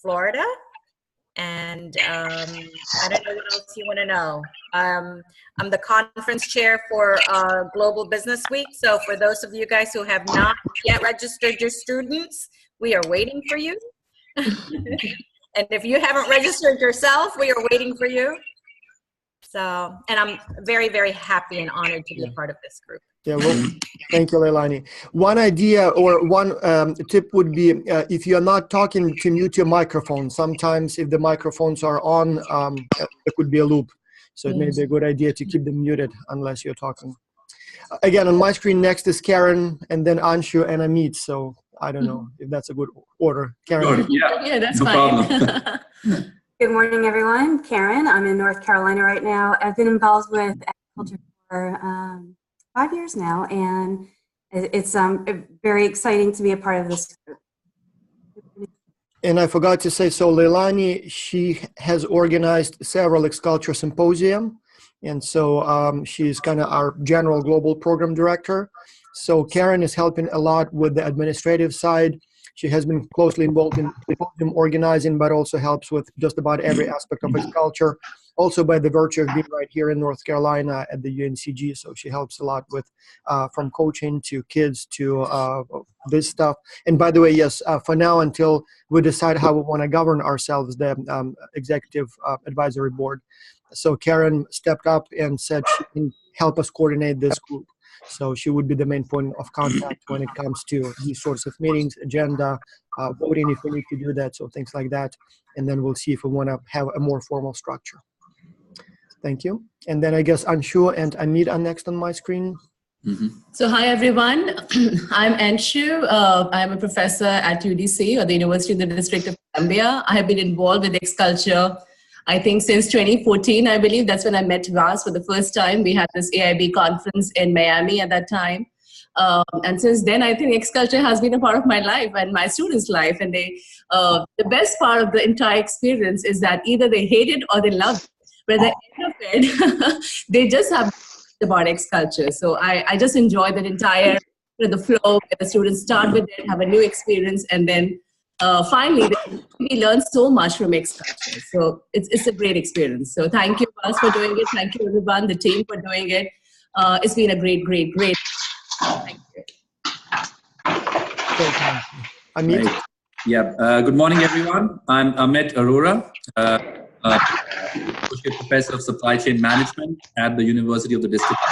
Florida. And I don't know what else you want to know. I'm the conference chair for Global Business Week. So for those of you guys who have not yet registered your students, we are waiting for you. And if you haven't registered yourself, we are waiting for you. So, and I'm very, very happy and honored to be a part of this group. Yeah, well, thank you, Leilani. One idea or one tip would be if you're not talking, to mute your microphone. Sometimes if the microphones are on, there could be a loop. So it may be a good idea to keep them muted unless you're talking. Again, on my screen next is Karen, and then Anshu and Amit. So I don't know if that's a good order. Karen. Yeah, that's fine. Good morning, everyone. Karen, I'm in North Carolina right now. I've been involved with agriculture for 5 years now, and it's very exciting to be a part of this group. And I forgot to say, so Leilani, she has organized several X-Culture symposium, and so she's kind of our general global program director. So Karen is helping a lot with the administrative side. She has been closely involved in symposium organizing, but also helps with just about every aspect of X-Culture. Also by the virtue of being right here in North Carolina at the UNCG. So she helps a lot with from coaching to kids to this stuff. And by the way, yes, for now, until we decide how we want to govern ourselves, the executive advisory board. So Karen stepped up and said she can help us coordinate this group. So she would be the main point of contact when it comes to these sorts of meetings, agenda, voting if we need to do that, so things like that. And then we'll see if we want to have a more formal structure. Thank you. And then I guess Anshu and Amit are next on my screen. So hi, everyone. I'm Anshu. I'm a professor at UDC, or the University of the District of Columbia. I have been involved with X-Culture, I think, since 2014, I believe. That's when I met Vas for the first time. We had this AIB conference in Miami at that time. And since then, I think X-Culture has been a part of my life and my students' life. And the best part of the entire experience is that either they hate it or they love it. But at the end of it, they just have about X-Culture. So I just enjoy that entire, the flow, where the students start with it, have a new experience, and then finally, we learn so much from X-Culture. So it's a great experience. So thank you, Vas, for doing it. Thank you, everyone, the team, for doing it. It's been a great. Thank you. Amit? Yeah. Good morning, everyone. I'm Amit Arora, Associate Professor of Supply Chain Management at the University of the District of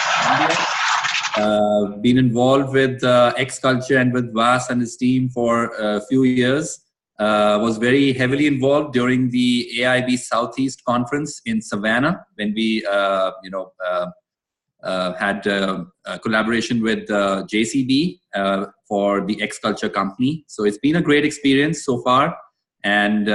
Columbia. Been involved with X-Culture and with Vas and his team for a few years. Was very heavily involved during the AIB Southeast Conference in Savannah when we, had a collaboration with JCB for the X-Culture company. So it's been a great experience so far. And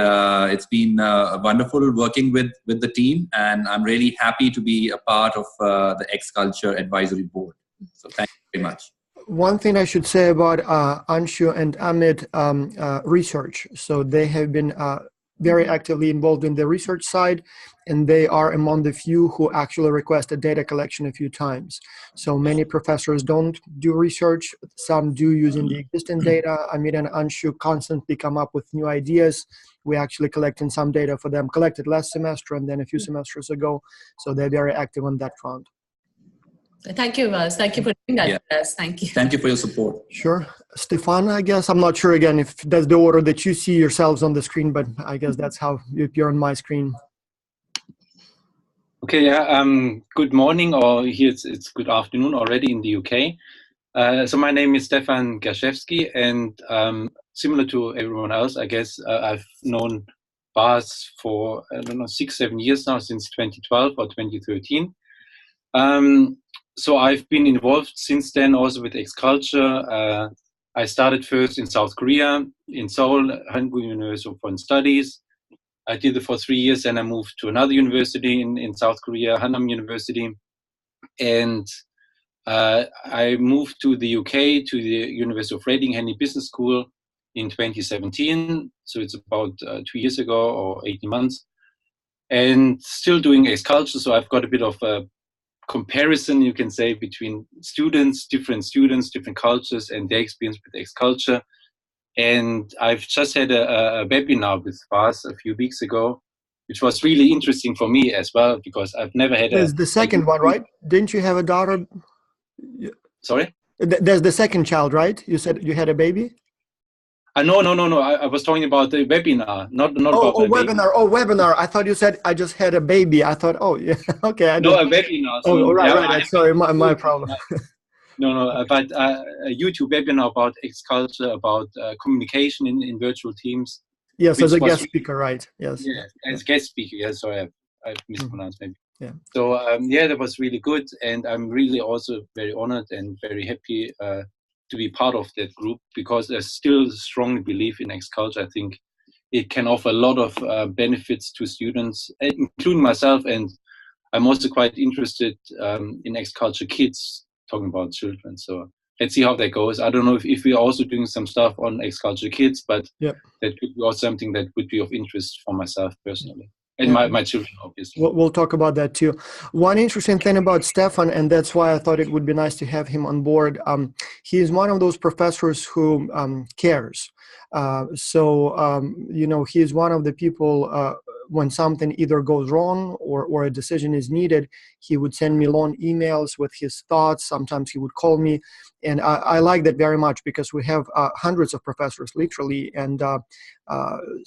it's been wonderful working with the team, and I'm really happy to be a part of the X-Culture Advisory Board. So thank you very much. One thing I should say about Anshu and Amit research. So they have been very actively involved in the research side, and they are among the few who actually requested data collection a few times. So many professors don't do research. Some do using the existing data. Amit and Anshu constantly come up with new ideas. We actually collecting some data for them, collected last semester and then a few semesters ago. So they're very active on that front. Thank you, Vas. Thank you for doing that for us. Thank you. Thank you for your support. Sure. Stefan, I guess, I'm not sure again if that's the order that you see yourselves on the screen, but I guess that's how you appear on my screen. Okay, yeah, good morning, or here it's good afternoon already in the UK. So my name is Stefan Gaszewski, and similar to everyone else, I guess, I've known Vas for, I don't know, 6-7 years now, since 2012 or 2013. So I've been involved since then also with X-Culture. I started first in South Korea, in Seoul, Hangul University of Foreign Studies. I did it for 3 years, and I moved to another university in South Korea, Hanam University. And I moved to the UK, to the University of Reading Henley Business School in 2017. So it's about 2 years ago or 18 months. And still doing X-Culture, so I've got a bit of a comparison, you can say, between students, different cultures, and their experience with X-Culture. And I've just had a webinar with FAS a few weeks ago, which was really interesting for me as well, because I've never had There's the second one, right? Didn't you have a daughter? Sorry? There's the second child, right? You said you had a baby? No. I was talking about the webinar, not about my baby. Webinar. Oh, webinar. I thought you said I just had a baby. I thought, oh, yeah, okay. I No, didn't. a webinar. Oh, right, yeah, right. Sorry, my problem. No, but a YouTube webinar about X-Culture, about communication in virtual teams. Yes, as a was guest speaker, right? Yes. Yeah, as guest speaker. Yeah, sorry, I mispronounced maybe. Yeah. So yeah, that was really good, and I'm really also very honored and very happy to be part of that group, because I still strongly believe in X-Culture. I think it can offer a lot of benefits to students, including myself, and I'm also quite interested in X-Culture Kids, talking about children. So let's see how that goes. I don't know if we're also doing some stuff on X-Culture Kids, but yep. that could be also something that would be of interest for myself personally. And my children, obviously. We'll talk about that too. One interesting thing about Stefan, and that's why I thought it would be nice to have him on board, he is one of those professors who cares. You know, he is one of the people, when something either goes wrong or a decision is needed, he would send me long emails with his thoughts. Sometimes he would call me. And I like that very much, because we have hundreds of professors, literally, and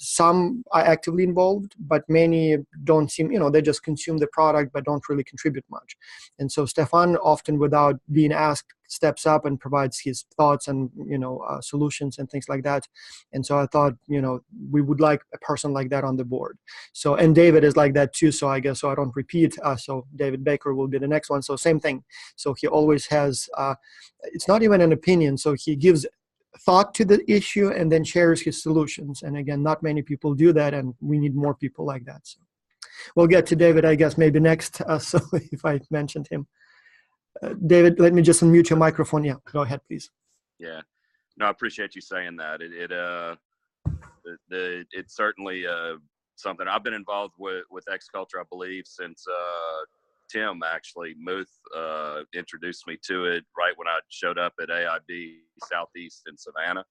some are actively involved, but many don't seem, you know, they just consume the product but don't really contribute much. And so Stefan, often without being asked, steps up and provides his thoughts and, you know, solutions and things like that. And so I thought, you know, we would like a person like that on the board. So, and David is like that too, so I guess, so I don't repeat, so David Baker will be the next one. So same thing. So he always has, it's not even an opinion, so he gives thought to the issue and then shares his solutions. And again, not many people do that, and we need more people like that. So we'll get to David, I guess, maybe next. So if I mentioned him. David, let me just unmute your microphone. Yeah, go ahead, please. Yeah, no, I appreciate you saying that. It's certainly something I've been involved with X-Culture, I believe, since Tim actually Muth introduced me to it right when I showed up at AIB Southeast in Savannah,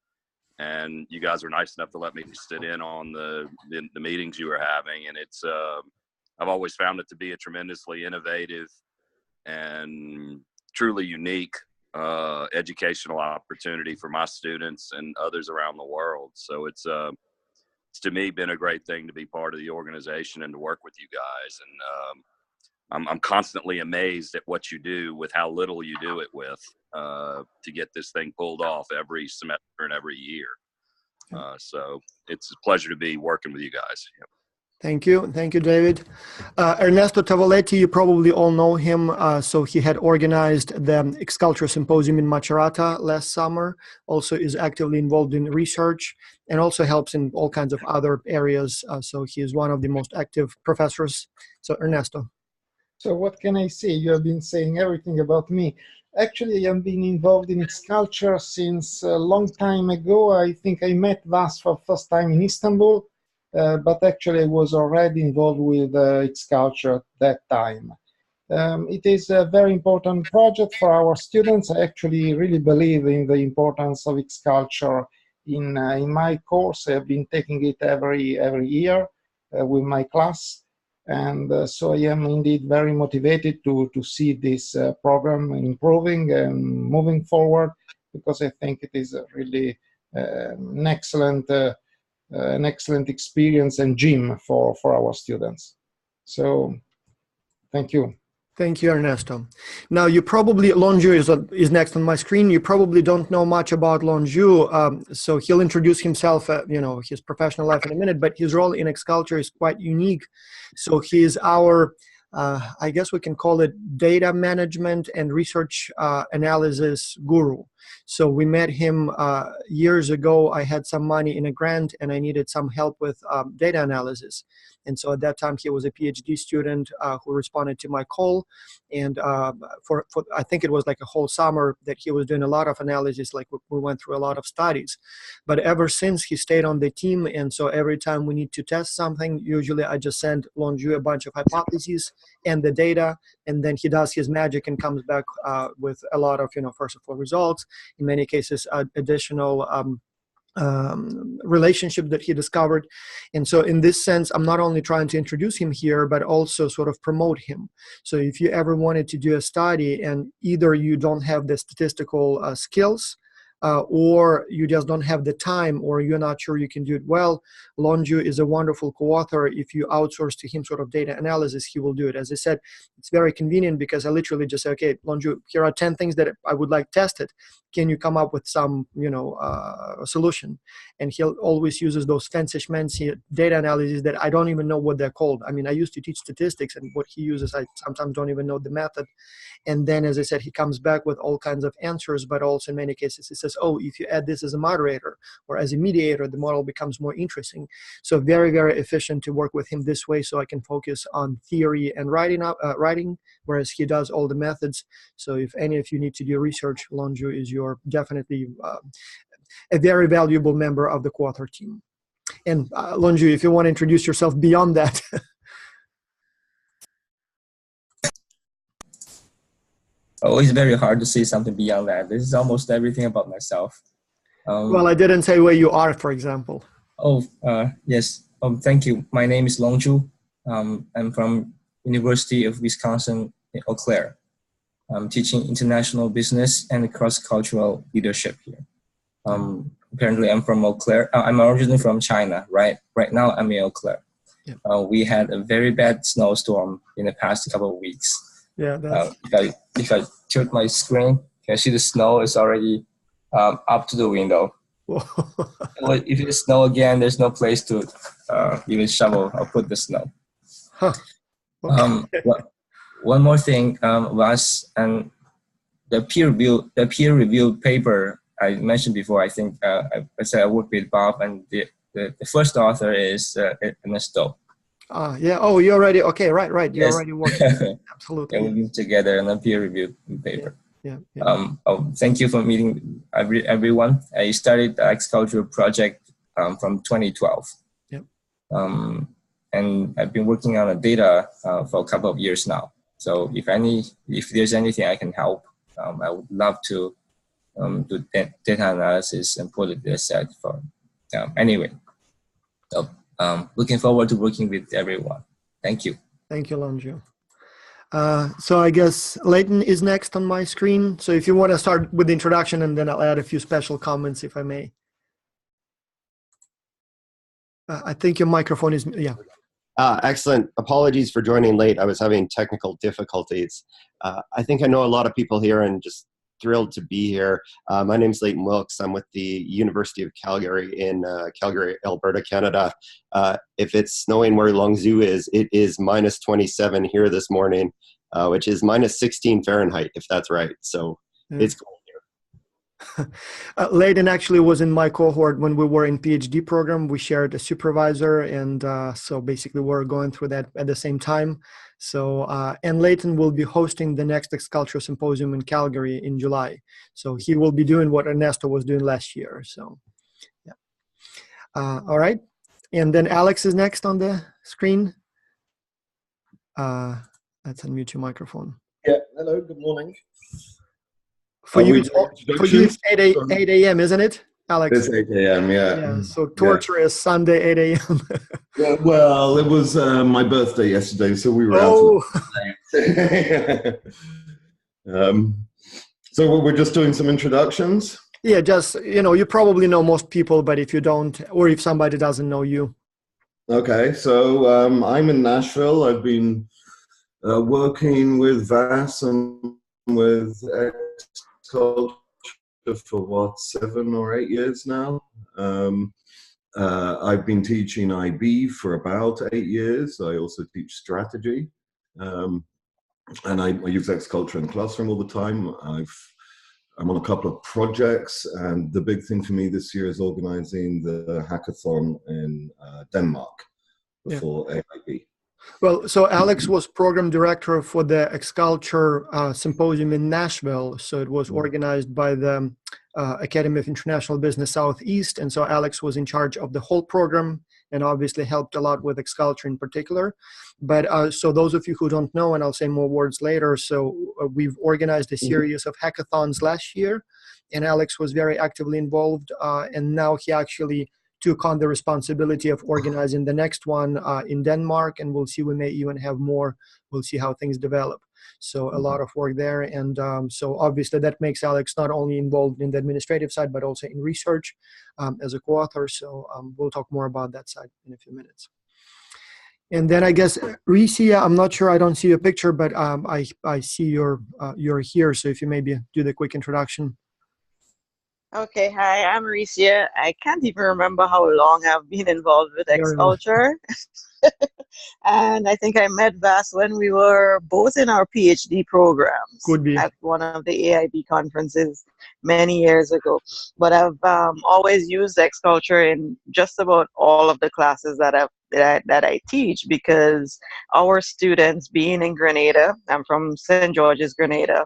and you guys were nice enough to let me sit in on the meetings you were having, and it's I've always found it to be a tremendously innovative and truly unique educational opportunity for my students and others around the world. So it's to me been a great thing to be part of the organization and to work with you guys. And I'm constantly amazed at what you do with how little you do it with to get this thing pulled off every semester and every year. So it's a pleasure to be working with you guys. Yep. Thank you, David. Ernesto Tavoletti, you probably all know him. So he had organized the X-Culture Symposium in Macerata last summer, also is actively involved in research, and also helps in all kinds of other areas. So he is one of the most active professors. So Ernesto. So what can I say? You have been saying everything about me. Actually, I've been involved in X-Culture since a long time ago. I think I met Vas for the first time in Istanbul. But actually I was already involved with X-Culture at that time. It is a very important project for our students. I actually really believe in the importance of X-Culture in my course. I've been taking it every year with my class. And so I am indeed very motivated to see this program improving and moving forward, because I think it is really an excellent experience and gym for our students. So thank you. Thank you, Ernesto. Now, you probably, Lonju is next on my screen. You probably don't know much about Lonju, so he'll introduce himself, you know, his professional life in a minute, but his role in X-Culture is quite unique. So he is our, I guess we can call it data management and research analysis guru. So we met him years ago. I had some money in a grant and I needed some help with data analysis. And so at that time, he was a PhD student who responded to my call. And for I think it was like a whole summer that he was doing a lot of analysis, like we went through a lot of studies. But ever since, he stayed on the team. And so every time we need to test something, usually I just send Lonju a bunch of hypotheses and the data, and then he does his magic and comes back with a lot of, you know, first of all, results. In many cases, additional relationship that he discovered. And so in this sense, I'm not only trying to introduce him here, but also sort of promote him. So if you ever wanted to do a study and either you don't have the statistical skills, or you just don't have the time, or you're not sure you can do it well, Lonju is a wonderful co-author. If you outsource to him sort of data analysis, he will do it. As I said, it's very convenient because I literally just say, okay, Lonju, here are 10 things that I would like tested. Can you come up with some, solution? And he always uses those fancy data analyses that I don't even know what they're called. I mean, I used to teach statistics, and what he uses, I sometimes don't even know the method. And then, as I said, he comes back with all kinds of answers, but also in many cases, he says, oh, if you add this as a moderator or as a mediator, the model becomes more interesting. So very, very efficient to work with him this way, so I can focus on theory and writing, whereas he does all the methods. So if any of you need to do research, Lonju is your definitely a very valuable member of the co-author team. And Lonju, if you want to introduce yourself beyond that. Oh, it's very hard to say something beyond that. This is almost everything about myself. Well, I didn't say where you are, for example. Oh, yes. Thank you. My name is Lonju. I'm from University of Wisconsin in Eau Claire. I'm teaching international business and cross-cultural leadership here. Apparently, I'm from Eau Claire. I'm originally from China. Right now, I'm in Eau Claire. Yeah. We had a very bad snowstorm in the past couple of weeks. Yeah. If I tilt my screen, can you see the snow is already up to the window? If it snow again, there's no place to even shovel or put the snow. Huh. Okay. One more thing was the peer review paper I mentioned before. I think I said I worked with Bob, and the first author is Ernesto. Yeah. Oh, you already, okay, right. You're already working. Absolutely. And we worked together on a peer review paper. Yeah. Thank you for meeting everyone. I started the XCulture project from 2012. Yep. And I've been working on the data for a couple of years now. So if there's anything I can help, I would love to do data analysis and put it aside for anyway. So looking forward to working with everyone. Thank you. Thank you, Lonju. So I guess Leighton is next on my screen. So if you want to start with the introduction, and then I'll add a few special comments if I may. I think your microphone is, yeah. Excellent. Apologies for joining late. I was having technical difficulties. I think I know a lot of people here and just thrilled to be here. My name is Leighton Wilkes. I'm with the University of Calgary in Calgary, Alberta, Canada. If it's snowing where Longzhou is, it is minus 27 here this morning, which is minus 16 Fahrenheit, if that's right. So it's cold here. Leighton actually was in my cohort when we were in PhD program. We shared a supervisor, and so basically we're going through that at the same time. So, and Leighton will be hosting the next XCulture Symposium in Calgary in July. So he will be doing what Ernesto was doing last year. So, yeah. All right. And then Alex is next on the screen. Let's unmute your microphone. Yeah, hello, good morning. For you, it's 8 a.m., isn't it, Alex? It's 8 a.m., yeah. So torturous Sunday, 8 a.m. Yeah, well, it was my birthday yesterday, so we were out. So we're just doing some introductions? Yeah, just, you probably know most people, but if you don't, or if somebody doesn't know you. Okay, so I'm in Nashville. I've been working with VAS and with XCulture for 7 or 8 years now. I've been teaching IB for about 8 years. I also teach strategy. And I use XCulture in classroom all the time. I'm on a couple of projects, and the big thing for me this year is organizing the hackathon in Denmark for AIB. Well, so Alex was program director for the XCulture Symposium in Nashville. So it was organized by the Academy of International Business Southeast. And so Alex was in charge of the whole program and obviously helped a lot with XCulture in particular. But so those of you who don't know, and I'll say more words later, so we've organized a series of hackathons last year. and Alex was very actively involved, and now he actually took on the responsibility of organizing the next one in Denmark, and we'll see, we may even have more. We'll see how things develop. So a lot of work there, and so obviously that makes Alex not only involved in the administrative side, but also in research as a co-author. So we'll talk more about that side in a few minutes. And then I guess, Ricia, I'm not sure, I don't see your picture, but I see you're here. So if you maybe do the quick introduction. Okay, hi, I'm Ricia. I can't even remember how long I've been involved with Very long. X-Culture. And I think I met Vas when we were both in our PhD programs. Could be. At one of the AIB conferences many years ago. But I've always used X-Culture in just about all of the classes that I teach, because our students, being in Grenada, I'm from St. George's, Grenada,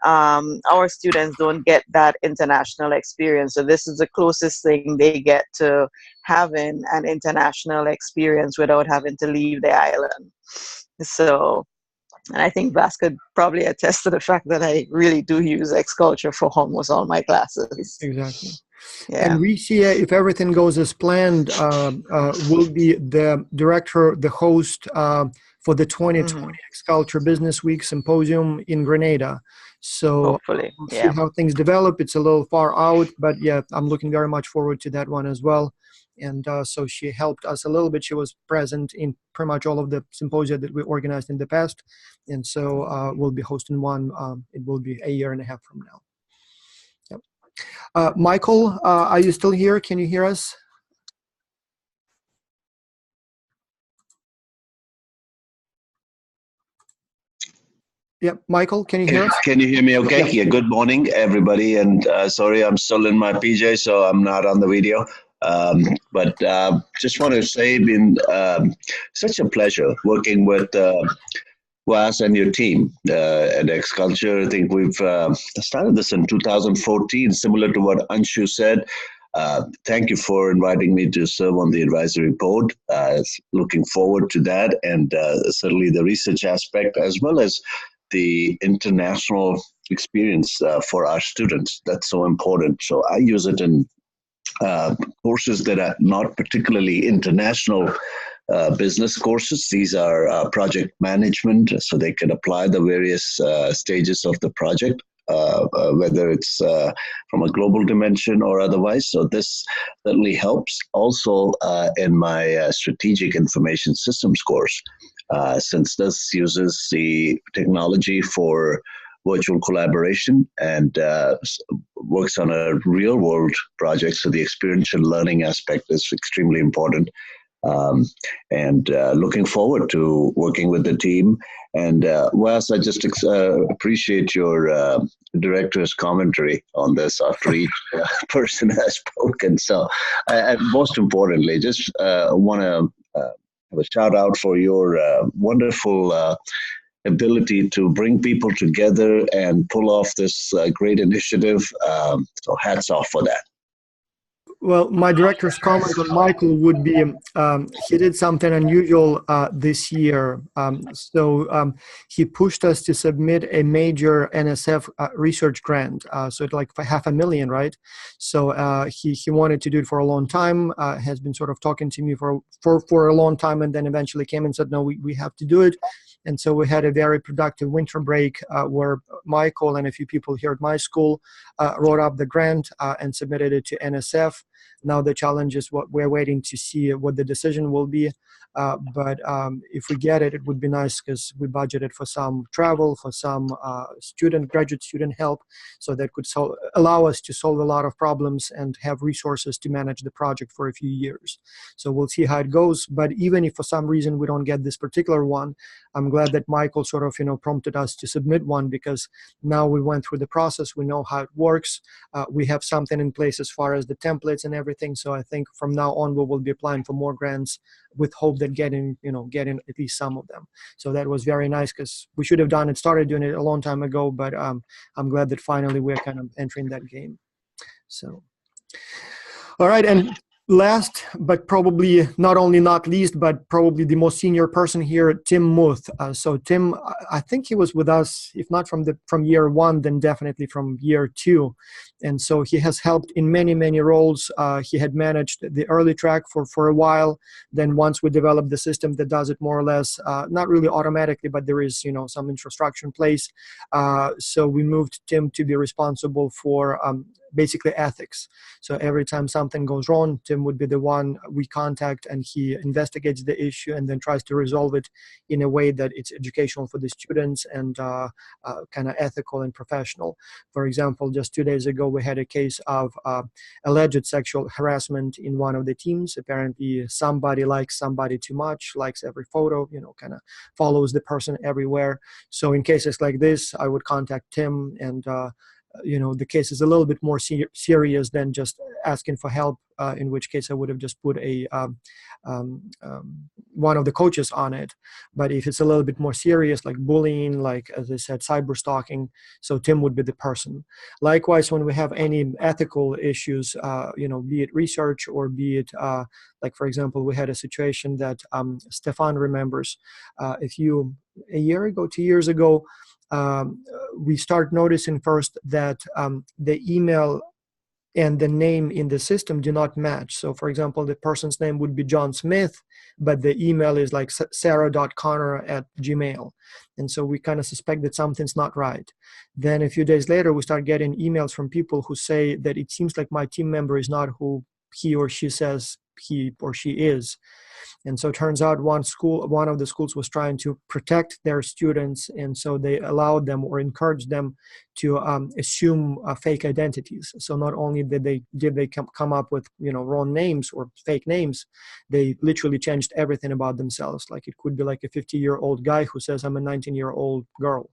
our students don't get that international experience. So this is the closest thing they get to having an international experience without having to leave the island. So, and I think Vas could probably attest to the fact that I really do use X-Culture for almost all my classes. Exactly. Yeah. And Ricia, if everything goes as planned, will be the director, the host for the 2020 X-Culture Business Week Symposium in Grenada. So hopefully, we'll see how things develop. It's a little far out, but yeah, I'm looking very much forward to that one as well. And so she helped us a little bit. She was present in pretty much all of the symposia that we organized in the past. And so we'll be hosting one. It will be a year and a half from now. Yep. Michael, are you still here? Can you hear us? Yeah, Michael, can you hear us? Can you hear me okay? Yeah, good morning, everybody. And sorry, I'm still in my PJ, so I'm not on the video. But just want to say it's been such a pleasure working with Vas and your team at X-Culture. I think we've started this in 2014, similar to what Anshu said. Thank you for inviting me to serve on the advisory board. Looking forward to that, and certainly the research aspect, as well as the international experience for our students. That's so important. So I use it in courses that are not particularly international business courses. These are project management, so they can apply the various stages of the project, whether it's from a global dimension or otherwise. So this certainly helps. Also in my strategic information systems course, since this uses the technology for virtual collaboration and works on a real world project. So the experiential learning aspect is extremely important. And looking forward to working with the team. And Vas, I just appreciate your director's commentary on this after each person has spoken. So most importantly, just want to have a shout out for your wonderful ability to bring people together and pull off this great initiative. So hats off for that. Well, my director's comment on Michael would be he did something unusual this year. So he pushed us to submit a major NSF research grant. So it's like $500,000, right? So he wanted to do it for a long time, has been sort of talking to me for a long time, and then eventually came and said, no, we have to do it. And so we had a very productive winter break where Michael and a few people here at my school wrote up the grant and submitted it to NSF. Now the challenge is what we're waiting to see what the decision will be. But if we get it, it would be nice because we budgeted for some travel, for some graduate student help, so that could allow us to solve a lot of problems and have resources to manage the project for a few years. So we'll see how it goes. But even if for some reason we don't get this particular one, I'm glad that Michael sort of, prompted us to submit one, because now we went through the process. We know how it works. We have something in place as far as the templates and everything. So I think from now on, we will be applying for more grants with hope that getting at least some of them. So that was very nice, because we should have started doing it a long time ago, but I'm glad that finally we're kind of entering that game. So, all right. And last, but probably not least, but probably the most senior person here, Tim Muth. So Tim, I think he was with us, if not from year one, then definitely from year two. And so he has helped in many, many roles. He had managed the early track for a while. Then once we developed the system that does it more or less, not really automatically, but there is, some infrastructure in place. So we moved Tim to be responsible for basically ethics. So every time something goes wrong, Tim would be the one we contact, and he investigates the issue and then tries to resolve it in a way that it's educational for the students and kind of ethical and professional. For example, just 2 days ago, we had a case of alleged sexual harassment in one of the teams. Apparently, somebody likes somebody too much, likes every photo, kind of follows the person everywhere. So in cases like this, I would contact Tim, and the case is a little bit more serious than just asking for help, in which case I would have just put one of the coaches on it. But if it's a little bit more serious, like bullying, like, as I said, cyber stalking, so Tim would be the person. Likewise, when we have any ethical issues, be it research or be it, like, for example, we had a situation that Stefan remembers. A year ago, 2 years ago, we start noticing first that the email and the name in the system do not match. So, for example, the person's name would be John Smith, but the email is like sarah.connor@gmail. And so we kind of suspect that something's not right. Then a few days later, we start getting emails from people who say that it seems like my team member is not who he or she says he or she is. And so it turns out one of the schools was trying to protect their students, and so they allowed them or encouraged them to assume fake identities. So not only did they come up with wrong names or fake names, they literally changed everything about themselves. Like, it could be like a 50-year-old guy who says, I'm a 19-year-old girl.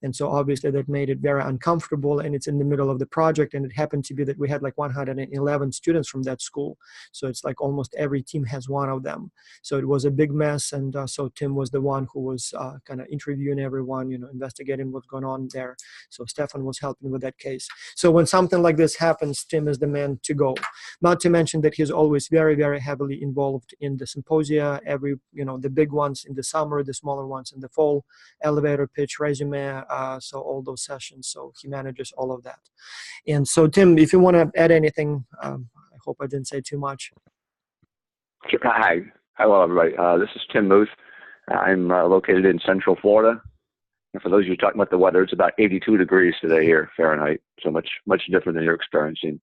And so obviously that made it very uncomfortable, and it's in the middle of the project, and it happened to be that we had like 111 students from that school. So it's like almost every team has one of them. So it was a big mess, and so Tim was the one who was kind of interviewing everyone, investigating what's going on there. So Stefan was helping with that case. So when something like this happens, Tim is the man to go. Not to mention that he's always very, very heavily involved in the symposia, the big ones in the summer, the smaller ones in the fall, elevator pitch, resume, so all those sessions. So he manages all of that. And so, Tim, if you want to add anything, I hope I didn't say too much. Sure. Hi. Hello, everybody. This is Tim Muth. I'm located in Central Florida. And for those of you talking about the weather, it's about 82 degrees today here, Fahrenheit. So much different than you're experiencing.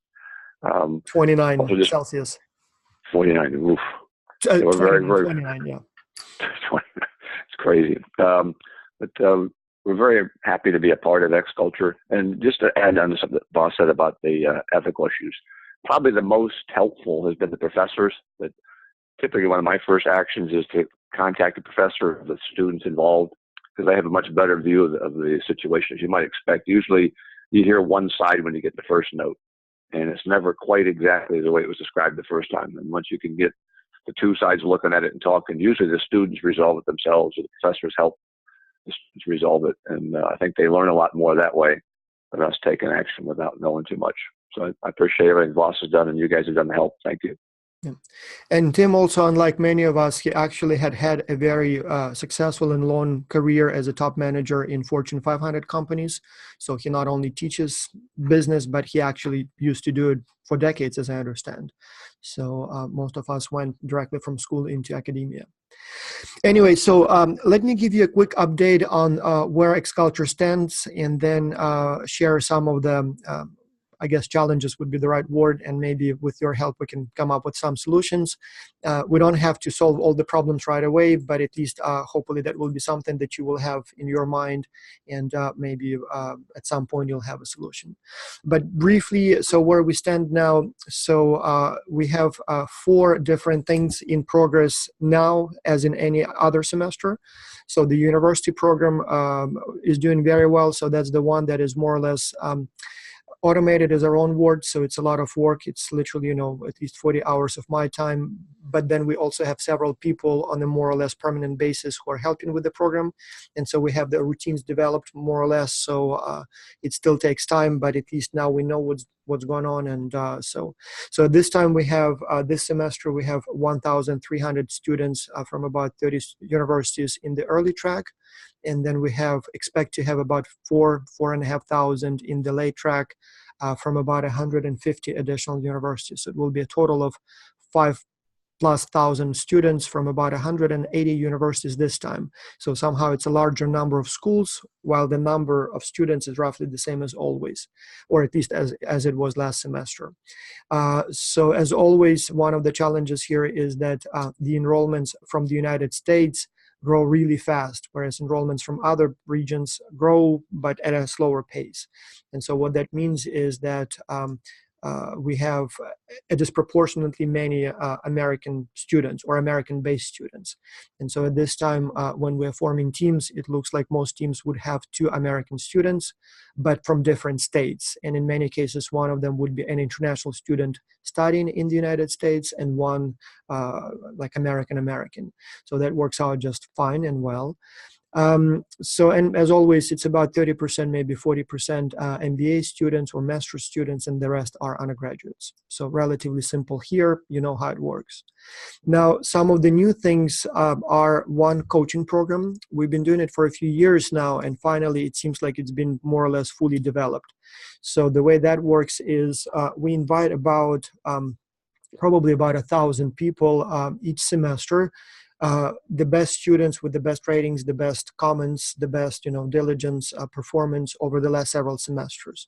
29 Celsius. 49. Oof. We're very 29, yeah. It's crazy. But we're very happy to be a part of X Culture. And just to add on to something that Boss said about the ethical issues, probably the most helpful has been the professors. That typically one of my first actions is to contact the professor of the students involved, because they have a much better view of the situation as you might expect. Usually you hear one side when you get the first note, and it's never quite exactly the way it was described the first time. And once you can get the two sides looking at it and talking, usually the students resolve it themselves, or the professors help the students resolve it. And I think they learn a lot more that way than us taking action without knowing too much. So I appreciate everything Voss has done, and you guys have done the help. Thank you. Yeah. And Tim also, unlike many of us, he actually had a very successful and long career as a top manager in Fortune 500 companies. So he not only teaches business, but he actually used to do it for decades, as I understand. So most of us went directly from school into academia. Anyway, so let me give you a quick update on where X Culture stands, and then share some of the I guess challenges would be the right word, and maybe with your help we can come up with some solutions. We don't have to solve all the problems right away, but at least hopefully that will be something that you will have in your mind, and maybe at some point you'll have a solution. But briefly, so where we stand now, so we have 4 different things in progress now, as in any other semester. So the university program is doing very well, so that's the one that is more or less automated is our own word, so it's a lot of work. It's literally, at least 40 hours of my time. But then we also have several people on a more or less permanent basis who are helping with the program. And so we have the routines developed more or less. So it still takes time, but at least now we know what's going on. And so this time we have, this semester, we have 1,300 students from about 30 universities in the early track. And then we expect to have about 4,500 in the late track from about 150 additional universities. So it will be a total of 5,000+ students from about 180 universities this time. So somehow it's a larger number of schools, while the number of students is roughly the same as always, or at least as it was last semester. So as always, one of the challenges here is that the enrollments from the United States grow really fast, whereas enrollments from other regions grow, but at a slower pace. And so what that means is that we have a disproportionately many American students or American-based students. And so at this time, when we're forming teams, it looks like most teams would have 2 American students, but from different states. And in many cases, one of them would be an international student studying in the United States and one like American. So that works out just fine and well. So, and as always, it's about 30%, maybe 40% MBA students or master's students, and the rest are undergraduates. So relatively simple here, you know how it works. Now, some of the new things are one coaching program. We've been doing it for a few years now, and finally it seems like it's been more or less fully developed. So the way that works is we invite about probably about 1,000 people each semester. The best students with the best ratings, the best comments, the best diligence, performance over the last several semesters.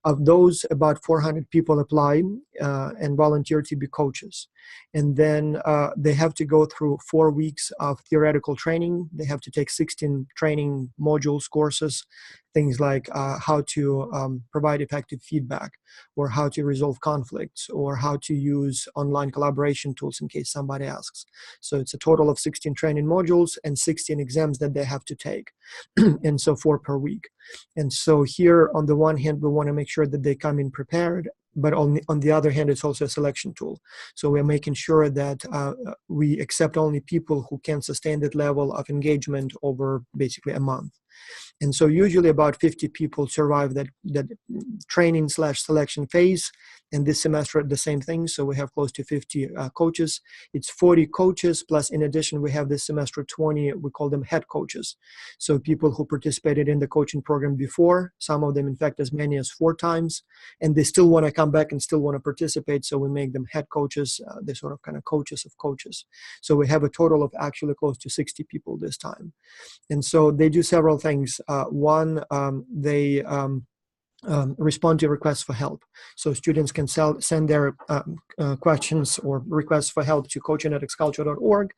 Of those, about 400 people apply and volunteer to be coaches. And then they have to go through 4 weeks of theoretical training. They have to take 16 training modules, courses, things like how to provide effective feedback, or how to resolve conflicts, or how to use online collaboration tools in case somebody asks. So it's a total of 16 training modules and 16 exams that they have to take, and so 4 per week. And so here, on the one hand, we want to make sure that they come in prepared, but on the other hand, it's also a selection tool. So we're making sure that we accept only people who can sustain that level of engagement over basically a month. And so usually about 50 people survive that training/selection phase. And this semester, the same thing. So we have close to 50 coaches. It's 40 coaches, plus in addition, we have this semester 20, we call them head coaches. So people who participated in the coaching program before, some of them, in fact, as many as 4 times, and they still want to come back and still want to participate. So we make them head coaches. They're sort of kind of coaches of coaches. So we have a total of actually close to 60 people this time. And so they do several things. One, they respond to requests for help. So students can send their questions or requests for help to coaching@xculture.org.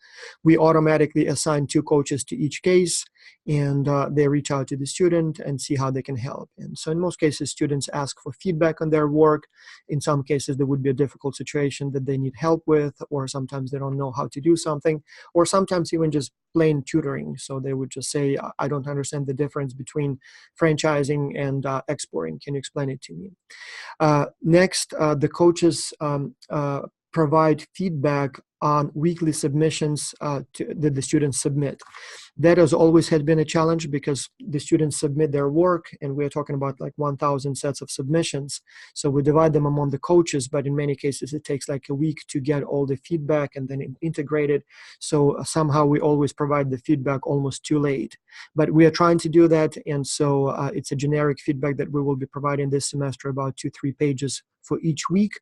We automatically assign 2 coaches to each case, and they reach out to the student and see how they can help. And so in most cases, students ask for feedback on their work. In some cases, there would be a difficult situation that they need help with, or sometimes they don't know how to do something, or sometimes even just plain tutoring. So they would just say, I don't understand the difference between franchising and exporting. Can you explain it to me? Next, the coaches provide feedback on weekly submissions that the students submit. That has always had been a challenge because the students submit their work, and we're talking about like 1,000 sets of submissions. So we divide them among the coaches, but in many cases it takes like a week to get all the feedback and then integrate it. So somehow we always provide the feedback almost too late. But we are trying to do that, and so it's a generic feedback that we will be providing this semester, about 2-3 pages for each week.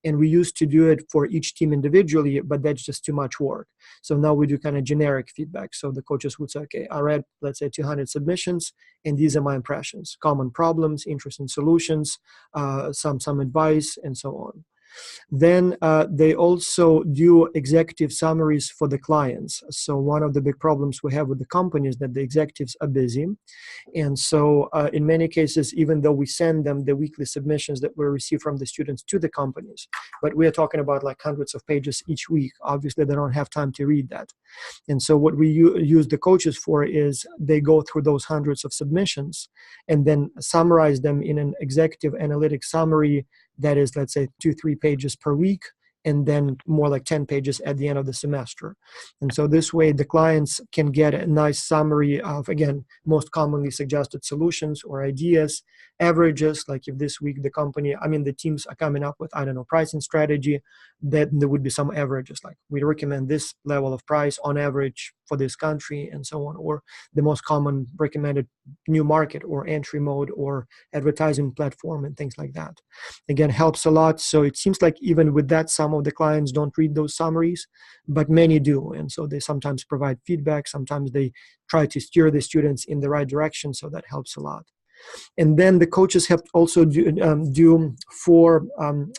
And we used to do it for each team individually, but that's just too much work. So now we do kind of generic feedback. So the coaches would say, okay, I read, let's say 200 submissions, and these are my impressions: common problems, interesting solutions, some advice, and so on. Then they also do executive summaries for the clients. So one of the big problems we have with the company is that the executives are busy. And so in many cases, even though we send them the weekly submissions that we receive from the students to the companies, but we are talking about like hundreds of pages each week. Obviously, they don't have time to read that. And so what we use the coaches for is they go through those hundreds of submissions and then summarize them in an executive analytic summary that is, let's say, 2-3 pages per week, and then more like 10 pages at the end of the semester. And so this way the clients can get a nice summary of, again, most commonly suggested solutions or ideas, averages, like if this week the teams are coming up with, pricing strategy, then there would be some averages, like we recommend this level of price on average for this country and so on, or the most common recommended new market or entry mode or advertising platform and things like that. Again, helps a lot. So it seems like even with that, some of the clients don't read those summaries, but many do. And so they sometimes provide feedback. Sometimes they try to steer the students in the right direction. So that helps a lot. And then the coaches have also do 4,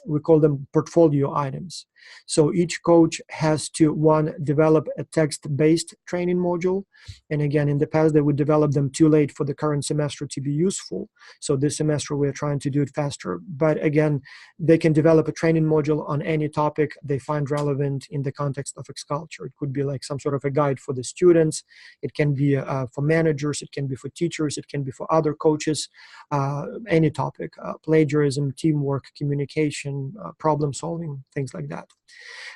we call them portfolio items. So each coach has to, one, develop a text-based training module. And again, in the past, they would develop them too late for the current semester to be useful. So this semester, we're trying to do it faster. But again, they can develop a training module on any topic they find relevant in the context of XCulture. It could be like some sort of a guide for the students. It can be for managers. It can be for teachers. It can be for other coaches, any topic, plagiarism, teamwork, communication, problem solving, things like that.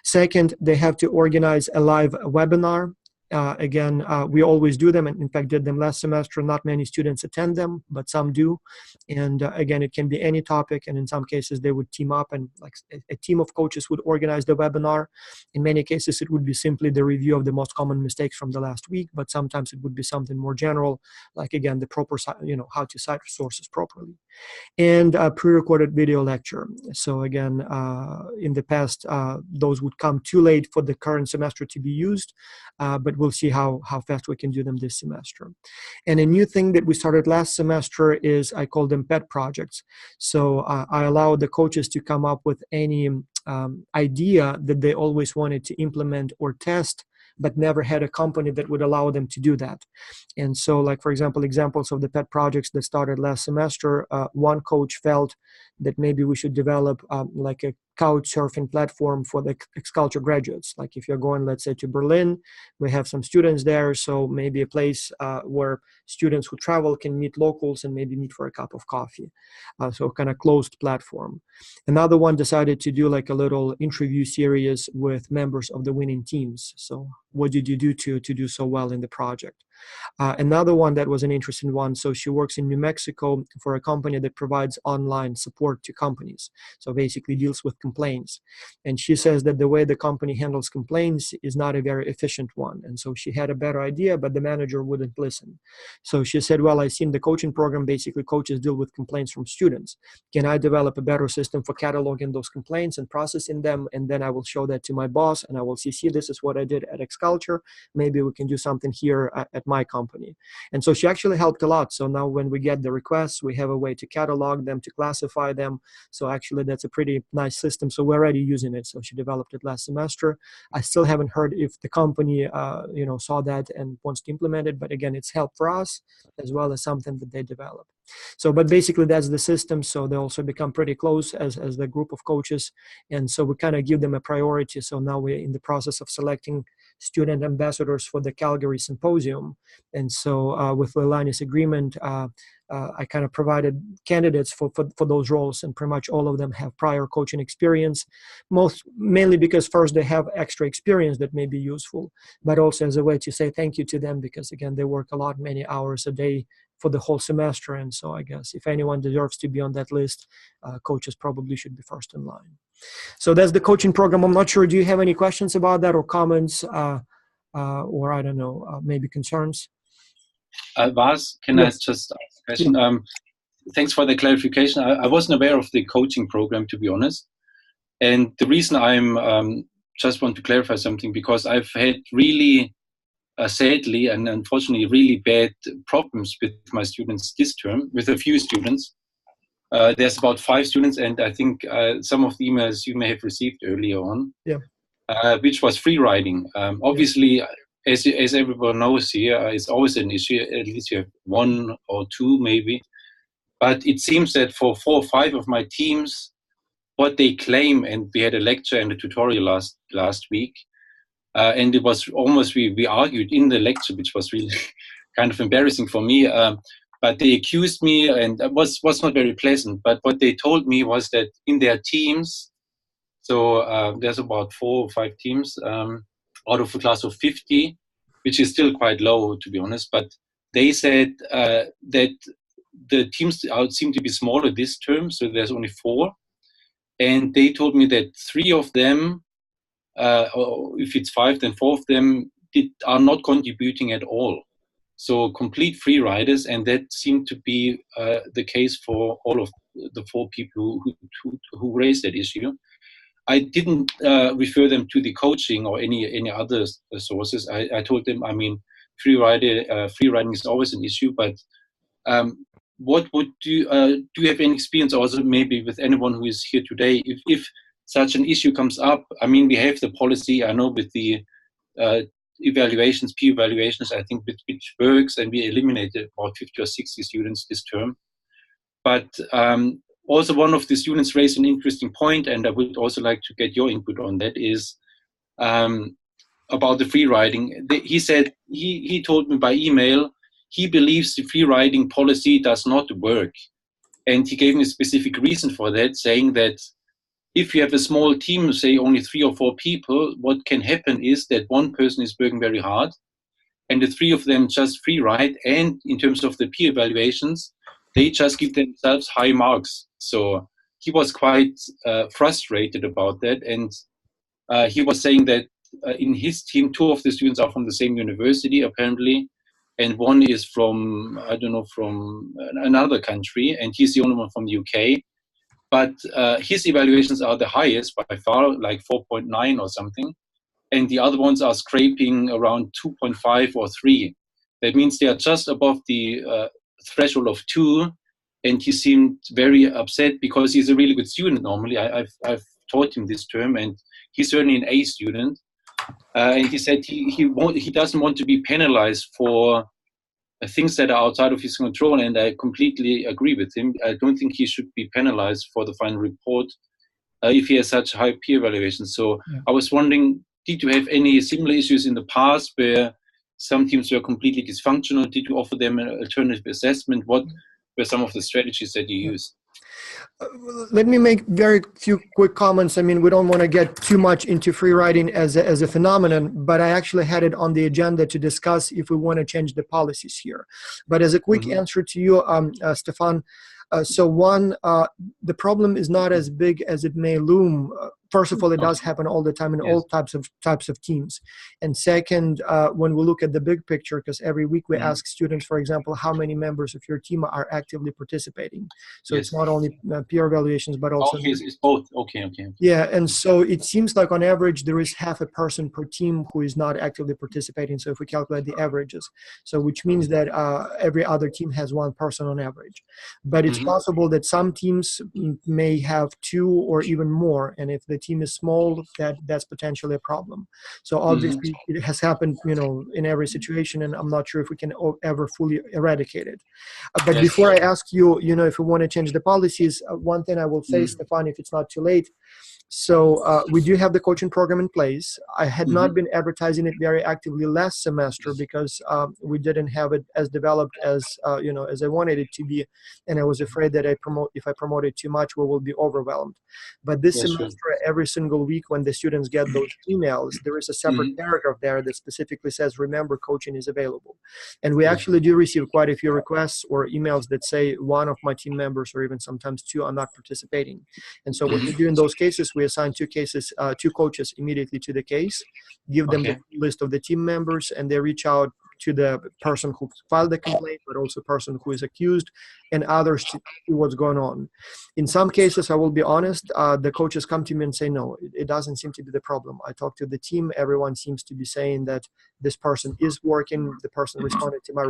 Second, they have to organize a live webinar. Again, we always do them, and in fact did them last semester. Not many students attend them, but some do. And again, it can be any topic, and in some cases they would team up, and like a team of coaches would organize the webinar. In many cases, it would be simply the review of the most common mistakes from the last week, but sometimes it would be something more general, like again, the proper, how to cite sources properly. And a pre-recorded video lecture. So again, in the past, those would come too late for the current semester to be used, but we'll see how fast we can do them this semester. And a new thing that we started last semester is, I call them pet projects. So I allow the coaches to come up with any idea that they always wanted to implement or test, but never had a company that would allow them to do that. And so, like, for example, examples of the pet projects that started last semester, one coach felt that maybe we should develop like a couch surfing platform for the XCulture graduates. Like if you're going, let's say, to Berlin, we have some students there, so maybe a place where students who travel can meet locals and maybe meet for a cup of coffee. So kind of closed platform. Another one decided to do like a little interview series with members of the winning teams. So what did you do to do so well in the project? Another one that was an interesting one, so she works in New Mexico for a company that provides online support to companies. So basically deals with complaints. And she says that the way the company handles complaints is not a very efficient one. And so she had a better idea, but the manager wouldn't listen. So she said, well, I've seen the coaching program, basically coaches deal with complaints from students. Can I develop a better system for cataloging those complaints and processing them? And then I will show that to my boss and I will see, this is what I did at XCulture. Maybe we can do something here at my company. And so she actually helped a lot. So now when we get the requests, we have a way to catalog them, to classify them. So actually that's a pretty nice system. So we're already using it. So she developed it last semester. I still haven't heard if the company, saw that and wants to implement it. But again, it's help for us as well as something that they develop. So, but basically that's the system. So they also become pretty close as the group of coaches. And so we kind of give them a priority. So now we're in the process of selecting student ambassadors for the Calgary Symposium. And so with Leilani's agreement, I kind of provided candidates for those roles, and pretty much all of them have prior coaching experience, mainly because first they have extra experience that may be useful, but also as a way to say thank you to them, because again, they work a lot, many hours a day for the whole semester. And so I guess if anyone deserves to be on that list, coaches probably should be first in line. So that's the coaching program. I'm not sure, do you have any questions about that or comments or I don't know, maybe concerns? Vas, can I just ask a question? Thanks for the clarification. I wasn't aware of the coaching program, to be honest. And the reason I'm just want to clarify something, because I've had really, sadly and unfortunately, really bad problems with my students this term, with a few students. There's about 5 students, and I think some of the emails you may have received earlier on, which was free riding. Obviously, as everyone knows here, it's always an issue. At least you have 1 or 2 maybe. But it seems that for 4 or 5 of my teams, what they claim, and we had a lecture and a tutorial last week, and it was almost, we argued in the lecture, which was really kind of embarrassing for me. But they accused me, and it was not very pleasant. But what they told me was that in their teams, so there's about 4 or 5 teams out of a class of 50, which is still quite low, to be honest. But they said that the teams seem to be smaller this term, so there's only 4. And they told me that 3 of them, or if it's 5, then 4 of them are not contributing at all. So complete free riders, and that seemed to be the case for all of the 4 people who raised that issue. I didn't refer them to the coaching or any other sources. I told them, I mean, free riding is always an issue, but what would do you have any experience also maybe with anyone who is here today if such an issue comes up? I mean, we have the policy, I know, with the evaluations, peer evaluations, I think, which works, and we eliminated about 50 or 60 students this term. But also one of the students raised an interesting point, and I would also like to get your input on that, is about the free riding. He said, he told me by email, he believes the free riding policy does not work. And he gave me a specific reason for that, saying that if you have a small team, say only 3 or 4 people, what can happen is that one person is working very hard and the 3 of them just free ride. And in terms of the peer evaluations, they just give themselves high marks. So he was quite frustrated about that. And he was saying that in his team, 2 of the students are from the same university, apparently. And one is from, I don't know, from another country. And he's the only one from the UK. But his evaluations are the highest by far, like 4.9 or something. And the other ones are scraping around 2.5 or 3. That means they are just above the threshold of 2. And he seemed very upset because he's a really good student normally. I've taught him this term, and he's certainly an A student. And he said he doesn't want to be penalized for things that are outside of his control, and I completely agree with him. I don't think he should be penalized for the final report if he has such high peer evaluation. So yeah. I was wondering, did you have any similar issues in the past where some teams were completely dysfunctional? Did you offer them an alternative assessment? What were some of the strategies that you used? Let me make very few quick comments. I mean, we don't want to get too much into free riding as a phenomenon, but I actually had it on the agenda to discuss if we want to change the policies here. But as a quick answer to you, Stefan, so one, the problem is not as big as it may loom. First of all, it does happen all the time in all types of teams. And second, when we look at the big picture, because every week we ask students, for example, how many members of your team are actively participating. So it's not only peer evaluations, but also it's both. Okay. Yeah, and so it seems like on average there is half a person per team who is not actively participating. So if we calculate the averages, so which means that every other team has 1 person on average. But it's possible that some teams may have 2 or even more, and if the team is small, that's potentially a problem. So obviously it has happened, in every situation, and I'm not sure if we can ever fully eradicate it. But before I ask you, if we want to change the policies, one thing I will say, Stefan, if it's not too late. So we do have the coaching program in place. I had not been advertising it very actively last semester because we didn't have it as developed as as I wanted it to be, and I was afraid that if I promote it too much, we will be overwhelmed. But this semester, every single week when the students get those emails, there is a separate paragraph there that specifically says, "Remember, coaching is available." And we actually do receive quite a few requests or emails that say 1 of my team members, or even sometimes 2, are not participating. And so what we do in those cases, we assign 2 coaches immediately to the case, give them the list of the team members, and they reach out to the person who filed the complaint, but also person who is accused, and others to see what's going on. In some cases, I will be honest, the coaches come to me and say, no, it doesn't seem to be the problem. I talked to the team, everyone seems to be saying that this person is working, the person responded to my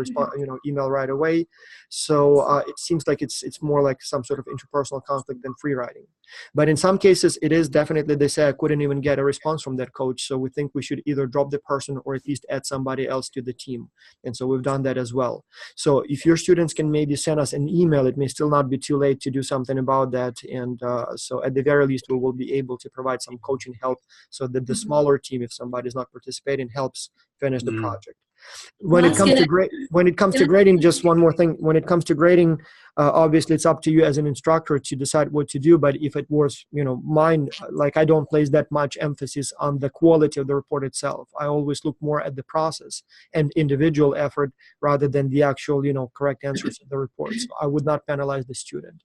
email right away. So it seems like it's more like some sort of interpersonal conflict than free riding. But in some cases, it is definitely, they say I couldn't even get a response from that coach, so we think we should either drop the person or at least add somebody else to the team. And so we've done that as well. So if your students can maybe send us an email, it may still not be too late to do something about that. And so at the very least, we will be able to provide some coaching help so that the smaller team, if somebody is not participating, helps finish the project. When it comes to grading, just one more thing. When it comes to grading, obviously it's up to you as an instructor to decide what to do. But if it was, mine, like I don't place that much emphasis on the quality of the report itself. I always look more at the process and individual effort rather than the actual, correct answers in the report. So I would not penalize the student.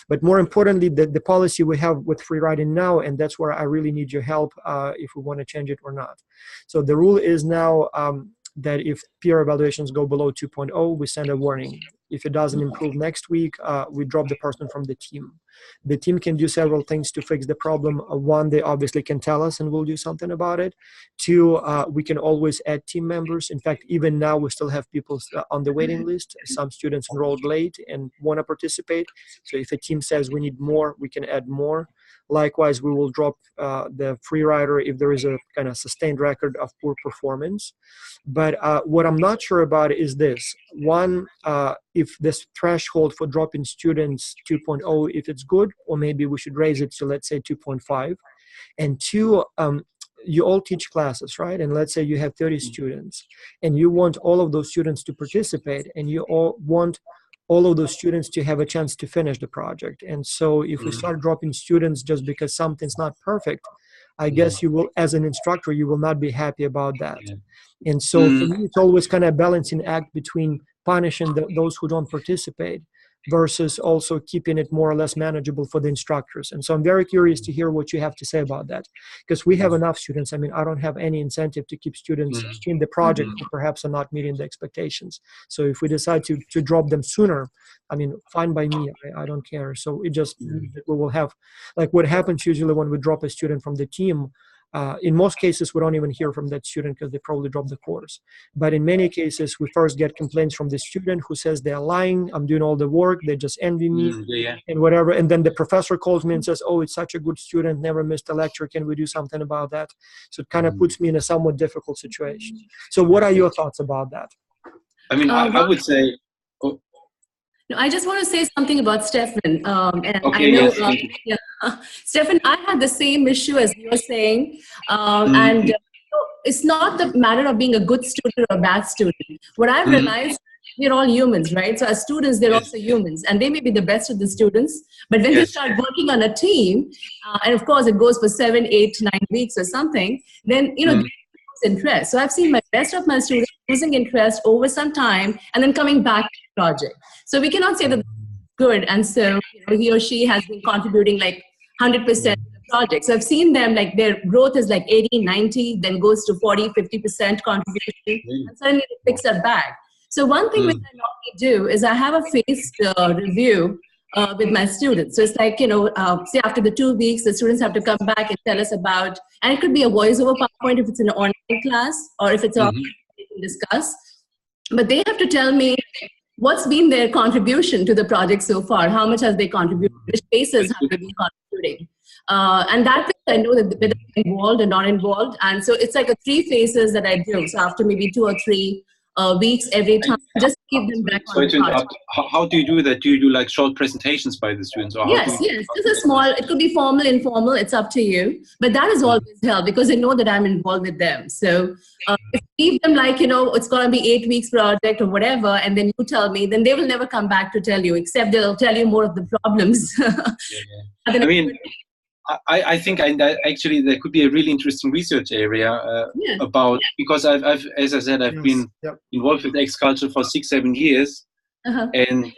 But more importantly, the policy we have with free writing now, and that's where I really need your help if we want to change it or not. So the rule is now that if peer evaluations go below 2.0, we send a warning. If it doesn't improve next week, we drop the person from the team. The team can do several things to fix the problem. One, they obviously can tell us and we'll do something about it. Two, we can always add team members. In fact, even now we still have people on the waiting list. Some students enrolled late and want to participate. So if a team says we need more, we can add more. Likewise, we will drop the free rider if there is a kind of sustained record of poor performance. But what I'm not sure about is this. One, if this threshold for dropping students 2.0, if it's good, or maybe we should raise it to, let's say, 2.5. And two, you all teach classes, right? And let's say you have 30 students, and you want all of those students to participate, and you all want all of those students to have a chance to finish the project. And so if we start dropping students just because something's not perfect, I guess you will, as an instructor, you will not be happy about that. And so for me, it's always kind of a balancing act between punishing those who don't participate versus also keeping it more or less manageable for the instructors. And so I'm very curious to hear what you have to say about that, because we have enough students. I mean, I don't have any incentive to keep students in the project who perhaps are not meeting the expectations. So if we decide to drop them sooner, I mean, fine by me, I don't care. So it just means that we will have, like what happens usually when we drop a student from the team, in most cases, we don't even hear from that student because they probably dropped the course. But in many cases, we first get complaints from the student who says they're lying, I'm doing all the work, they just envy me and whatever. And then the professor calls me and says, oh, it's such a good student, never missed a lecture, can we do something about that? So it kind of puts me in a somewhat difficult situation. So what are your thoughts about that? I mean, I would say... No, I just want to say something about Stefan. And I know, Stefan, I had the same issue as you're saying. And it's not the matter of being a good student or a bad student. What I've realized, we're all humans, right? So as students, they're also humans. And they may be the best of the students. But when you start working on a team, and of course it goes for 7, 8, 9 weeks or something, then, they lose interest. So I've seen my best of my students losing interest over some time and then coming back to the project. So we cannot say that good. And so he or she has been contributing like 100% to the project. So I've seen them, like their growth is like 80, 90, then goes to 40, 50% contribution, and suddenly it picks up back. So one thing which I normally do is I have a phased review with my students. So it's like, say after the 2 weeks, the students have to come back and tell us about, and it could be a voice-over PowerPoint if it's an online class, or if it's offline, they can discuss. But they have to tell me what's been their contribution to the project so far, how much have they contributed, which phases have they been contributing. And that way I know that they're involved and not involved. And so it's like a 3 phases that I do. So after maybe 2 or 3 weeks every time, just keep them back on the project. How do you do that? Do you do like short presentations by the students? Or yes, just a small, it could be formal, informal, it's up to you. But that is always help because they know that I'm involved with them. So if you leave them like, it's going to be 8 weeks project or whatever, and then you tell me, then they will never come back to tell you, except they'll tell you more of the problems. I mean, I think actually there could be a really interesting research area about, because I've as I said, I've been involved with X-Culture for 6-7 years, and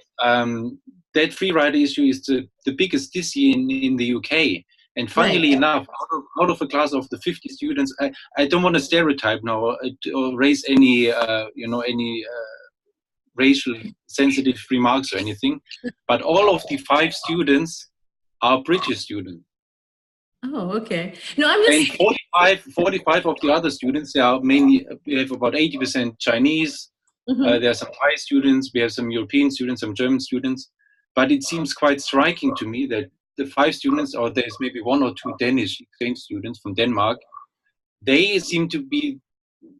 that free rider issue is the biggest this year in the UK. And funnily enough, out of a class of the 50 students, I don't want to stereotype now or raise any racial sensitive remarks or anything, but all of the 5 students are British students. Oh, okay. No, I'm just... And 45 of the other students, they are mainly, we have about 80% Chinese. There are some Thai students, we have some European students, some German students. But it seems quite striking to me that the 5 students, or there's maybe 1 or 2 Danish exchange students from Denmark, they seem to be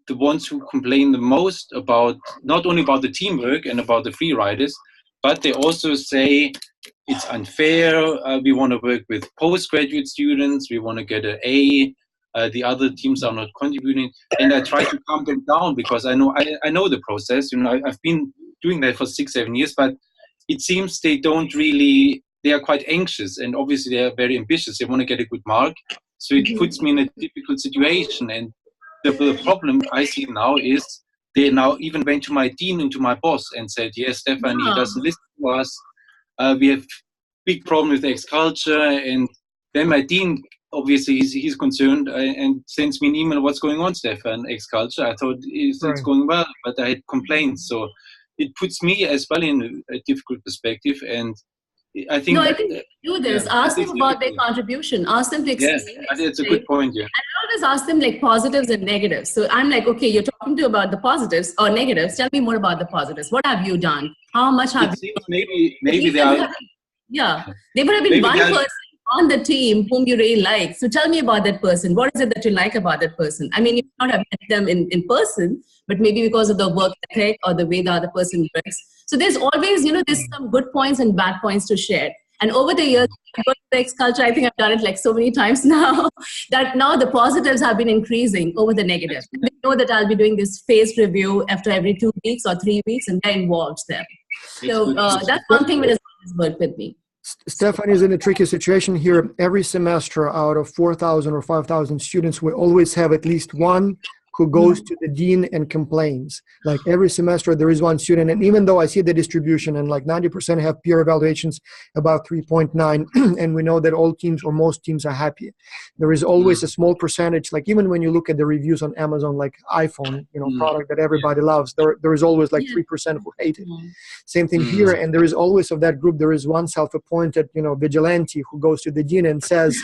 the ones who complain the most about, not only about the teamwork and about the free riders, but they also say it's unfair. We want to work with postgraduate students. We want to get an A. the other teams are not contributing, and I try to calm them down because I know the process. I've been doing that for 6-7 years, but it seems they don't really. They are quite anxious, and obviously they are very ambitious. They want to get a good mark, so it puts me in a difficult situation. And the problem I see now is they now even went to my dean and to my boss and said, "Yes, Stefan, he doesn't listen to us. We have big problem with X-Culture." And then my dean, obviously, he's concerned and sends me an email, "What's going on, Stefan, X-Culture?" I thought it's going well, but I had complaints. So it puts me as well in a difficult perspective. And I think do this. Ask them about their contribution. Ask them to explain. Yes, that's a good point. Yeah. And I always ask them like positives and negatives. So I'm like, okay, you're talking to about the positives or negatives. Tell me more about the positives. What have you done? How much have you done? Maybe they are. Yeah, there would have been one person on the team whom you really like. So tell me about that person. What is it that you like about that person? I mean, you may not have met them in person, but maybe because of the work ethic or the way the other person works. So there's always, there's some good points and bad points to share. And over the years, X-Culture, I think I've done it like so many times now, that now the positives have been increasing over the negatives. They know that I'll be doing this phased review after every 2 weeks or 3 weeks, and that involves them. So that's one thing that has always worked with me. Stefan is in a tricky situation here. Every semester out of 4,000 or 5,000 students, we always have at least one who goes to the dean and complains. Like every semester there is one student, and even though I see the distribution and like 90% have peer evaluations about 3.9, and we know that all teams or most teams are happy, there is always a small percentage, like even when you look at the reviews on Amazon, like iPhone, product that everybody loves, there is always like 3% who hate it. Same thing here, and there is always of that group, there is one self-appointed, vigilante who goes to the dean and says,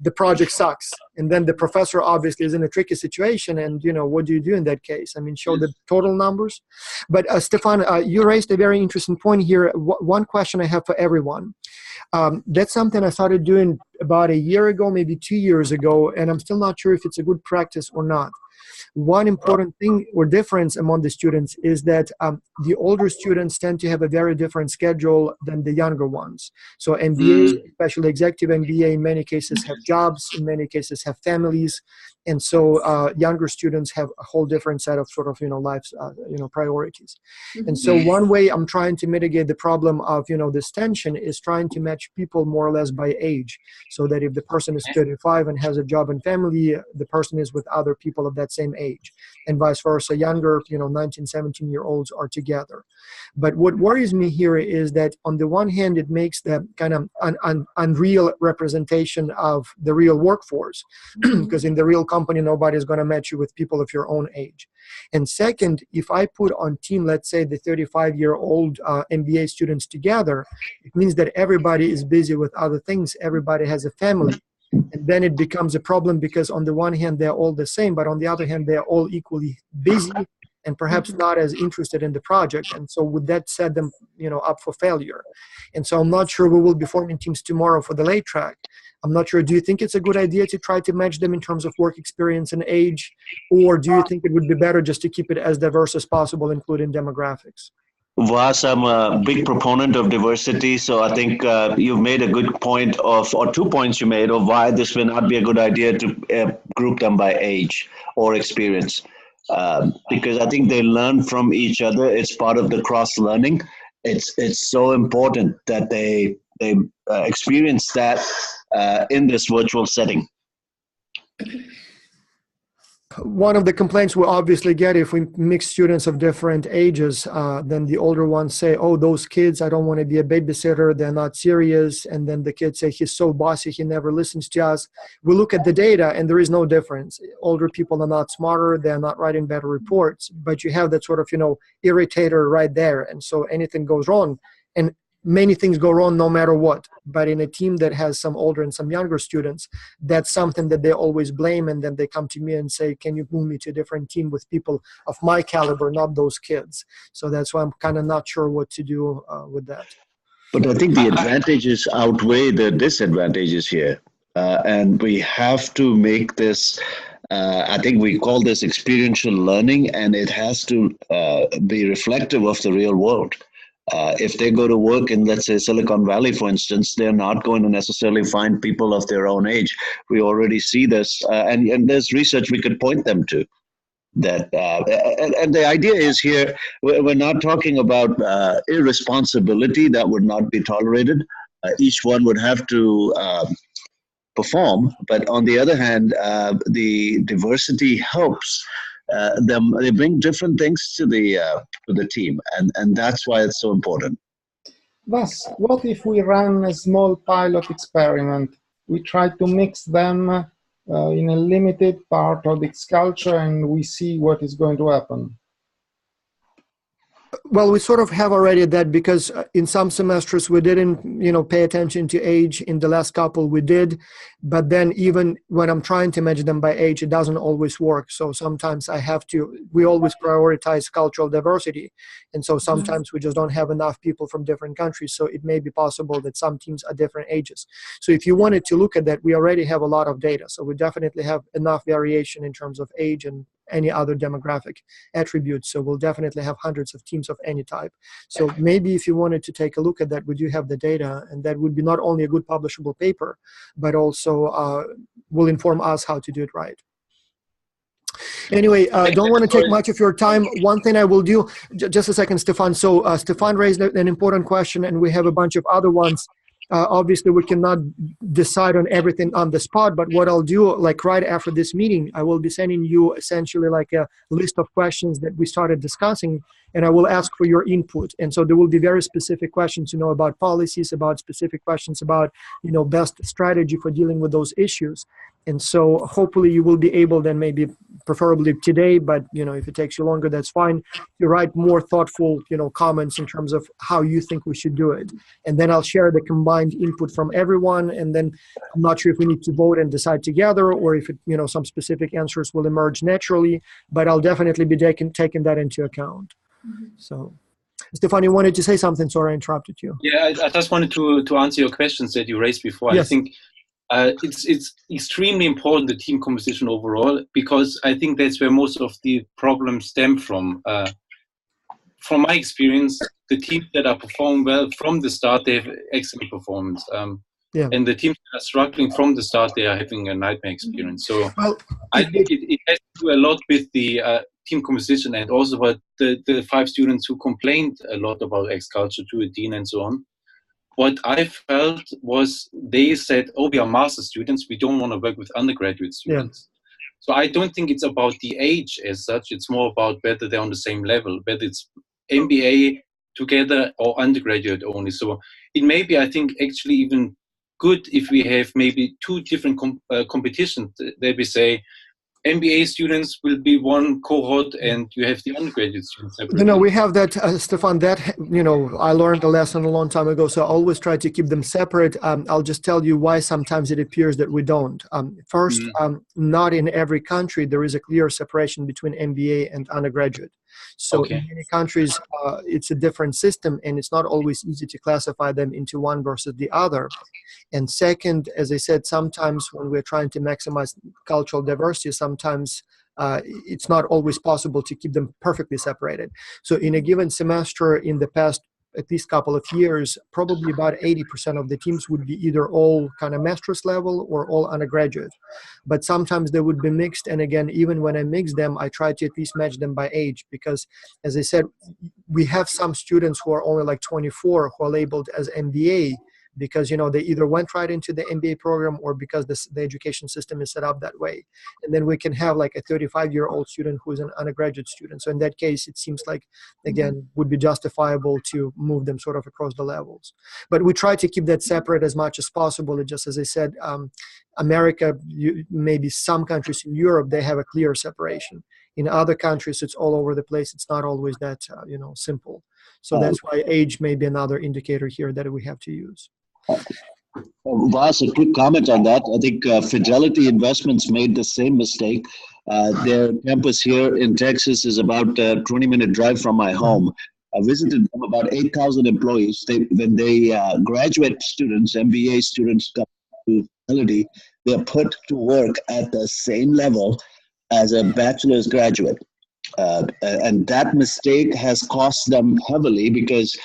the project sucks. And then the professor obviously is in a tricky situation. And, what do you do in that case? I mean, show the total numbers. But Stefan, you raised a very interesting point here. One question I have for everyone. That's something I started doing about a year ago, maybe 2 years ago, and I'm still not sure if it's a good practice or not. One important thing or difference among the students is that the older students tend to have a very different schedule than the younger ones. So MBA, especially executive MBA, in many cases have jobs, in many cases have families. And so younger students have a whole different set of life's, priorities. And so one way I'm trying to mitigate the problem of, this tension is trying to match people more or less by age. So that if the person is 35 and has a job and family, the person is with other people of that same age. And vice versa, younger, 19, 17-year-olds are together. But what worries me here is that on the one hand, it makes the kind of unreal representation of the real workforce, because in the real company, nobody's going to match you with people of your own age. And second, if I put on team, let's say the 35-year-old MBA students together, it means that everybody is busy with other things. Everybody has a family. And then it becomes a problem because on the one hand, they're all the same, but on the other hand, they're all equally busy and perhaps not as interested in the project. And so would that set them, up for failure? And so I'm not sure we will be forming teams tomorrow for the late track. I'm not sure. Do you think it's a good idea to try to match them in terms of work experience and age? Or do you think it would be better just to keep it as diverse as possible, including demographics? Vas, I'm a big proponent of diversity, so I think you've made a good point or 2 points you made of why this may not be a good idea to group them by age or experience. Because I think they learn from each other. It's part of the cross-learning. It's so important that they experience that in this virtual setting. One of the complaints we obviously get if we mix students of different ages, then the older ones say, oh, those kids, I don't want to be a babysitter, they're not serious. And then the kids say, he's so bossy, he never listens to us. We look at the data and there is no difference. Older people are not smarter, they're not writing better reports, but you have that sort of, irritator right there. And so anything goes wrong. And many things go wrong no matter what. But in a team that has some older and some younger students, that's something that they always blame. And then they come to me and say, can you move me to a different team with people of my caliber, not those kids? So that's why I'm kind of not sure what to do with that. But I think the advantages outweigh the disadvantages here. And we have to make this, I think we call this experiential learning, and it has to be reflective of the real world. If they go to work in, let's say, Silicon Valley, for instance, they're not going to necessarily find people of their own age. We already see this, and there's research we could point them to. That and the idea is here, we're not talking about irresponsibility that would not be tolerated. Each one would have to perform, but on the other hand, the diversity helps them. They bring different things to the team, and that's why it's so important. Thus, what if we run a small pilot experiment? We try to mix them in a limited part of the culture, and we see what is going to happen. Well, we sort of have already that, because in some semesters we didn't, pay attention to age. In the last couple we did, but then even when I'm trying to match them by age, it doesn't always work. So sometimes we always prioritize cultural diversity. And so sometimes we just don't have enough people from different countries. So it may be possible that some teams are different ages. So if you wanted to look at that, we already have a lot of data. So we definitely have enough variation in terms of age and any other demographic attributes. So we'll definitely have hundreds of teams of any type. So maybe if you wanted to take a look at that, we do have the data, and that would be not only a good publishable paper, but also will inform us how to do it right. Anyway, don't want to take much of your time. One thing I will do, just a second, Stefan. So Stefan raised an important question, and we have a bunch of other ones. Obviously, we cannot decide on everything on the spot, but what I'll do, like right after this meeting, I will be sending you essentially like a list of questions that we started discussing, and I will ask for your input. And so there will be very specific questions, about policies, about specific questions about, best strategy for dealing with those issues. And so hopefully you will be able then, maybe preferably today, but if it takes you longer, that's fine, to write more thoughtful comments in terms of how you think we should do it. And then I'll share the combined input from everyone, and then I'm not sure if we need to vote and decide together, or if some specific answers will emerge naturally, but I'll definitely be taking that into account. So Stefan, you wanted to say something? Sorry, I interrupted you. Yeah, I just wanted to answer your questions that you raised before. Yes. I think it's extremely important, the team composition overall, because I think that's where most of the problems stem from. From my experience, the teams that are performing well from the start, they have excellent performance. And the teams that are struggling from the start, they are having a nightmare experience. So I think it has to do a lot with the team composition, and also about the 5 students who complained a lot about X-Culture to the dean and so on. What I felt was they said, we are master students, we don't want to work with undergraduate students. So I don't think it's about the age as such, it's more about whether they're on the same level, whether it's MBA together or undergraduate only. So it may be, I think, actually even good if we have maybe 2 different competitions, that we say MBA students will be one cohort and you have the undergraduate students separately. We have that, Stefan, that, I learned a lesson a long time ago, so I always try to keep them separate. I'll just tell you why sometimes it appears that we don't. First, not in every country there is a clear separation between MBA and undergraduate. So in many countries, it's a different system, and it's not always easy to classify them into one versus the other. And second, as I said, sometimes when we're trying to maximize cultural diversity, sometimes it's not always possible to keep them perfectly separated. So in a given semester, in the past at least couple of years, probably about 80% of the teams would be either all kind of master's level or all undergraduate. But sometimes they would be mixed. And again, even when I mix them, I try to at least match them by age, because as I said, we have some students who are only like 24 who are labeled as MBA, because they either went right into the MBA program or because the education system is set up that way. And then we can have like a 35-year-old student who's an undergraduate student. So in that case, it seems like, again, would be justifiable to move them sort of across the levels. But we try to keep that separate as much as possible. It just, as I said, America, maybe some countries in Europe, they have a clear separation. In other countries, it's all over the place. It's not always that, simple. So that's why age may be another indicator here that we have to use. Vas, a quick comment on that. I think Fidelity Investments made the same mistake. Their campus here in Texas is about a 20-minute drive from my home. I visited them, about 8,000 employees. When they graduate students, MBA students come to Fidelity, they're put to work at the same level as a bachelor's graduate. And that mistake has cost them heavily, because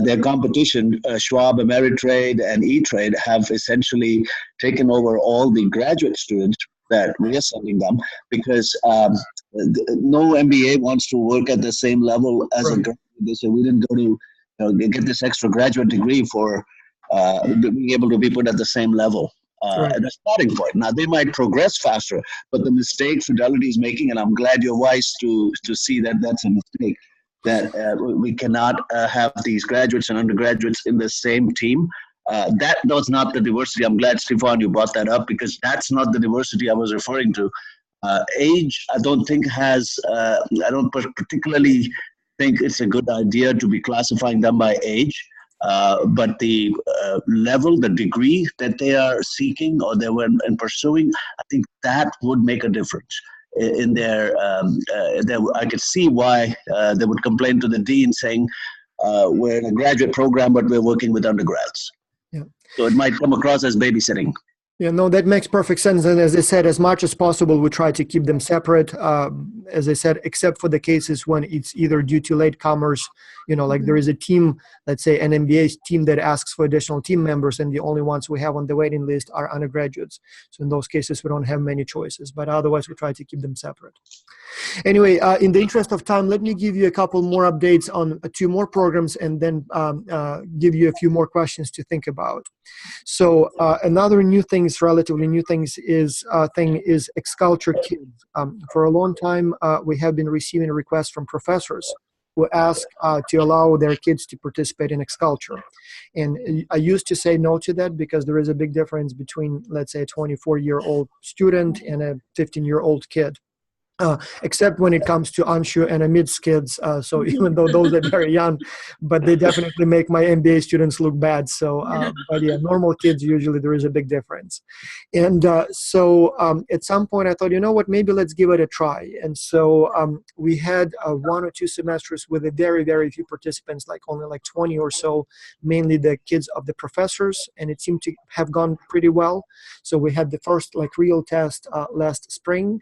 their competition, Schwab, Ameritrade, and E-Trade, have essentially taken over all the graduate students that we are sending them, because no MBA wants to work at the same level as a graduate. They say, we didn't go to get this extra graduate degree for being able to be put at the same level. At a starting point. Now, they might progress faster, but the mistake Fidelity is making, and I'm glad you're wise to see that that's a mistake, that we cannot have these graduates and undergraduates in the same team. That was not the diversity. I'm glad, Stefan, you brought that up, because that's not the diversity I was referring to. Age, I don't think has, I don't particularly think it's a good idea to be classifying them by age. But the level, the degree that they are seeking or they were in pursuing, I think that would make a difference in their. I could see why they would complain to the dean saying, "We're in a graduate program, but we're working with undergrads." Yeah. So it might come across as babysitting. Yeah, no, that makes perfect sense. And as I said, as much as possible, we try to keep them separate. As I said, except for the cases when it's either due to latecomers, like there is a team, let's say an MBA team that asks for additional team members, and the only ones we have on the waiting list are undergraduates. So in those cases, we don't have many choices, but otherwise we try to keep them separate. Anyway, in the interest of time, let me give you a couple more updates on 2 more programs, and then give you a few more questions to think about. So another new thing, relatively new things is XCulture Kids. For a long time, we have been receiving requests from professors who ask to allow their kids to participate in XCulture. And I used to say no to that, because there is a big difference between, let's say, a 24-year-old student and a 15-year-old kid. Except when it comes to Anshu and Amit's kids. So even though those are very young, but they definitely make my MBA students look bad. So, but yeah, normal kids, usually there is a big difference. And so at some point I thought, you know what, maybe let's give it a try. And so we had 1 or 2 semesters with a very, very few participants, like only like 20 or so, mainly the kids of the professors, and it seemed to have gone pretty well. So we had the first like real test last spring.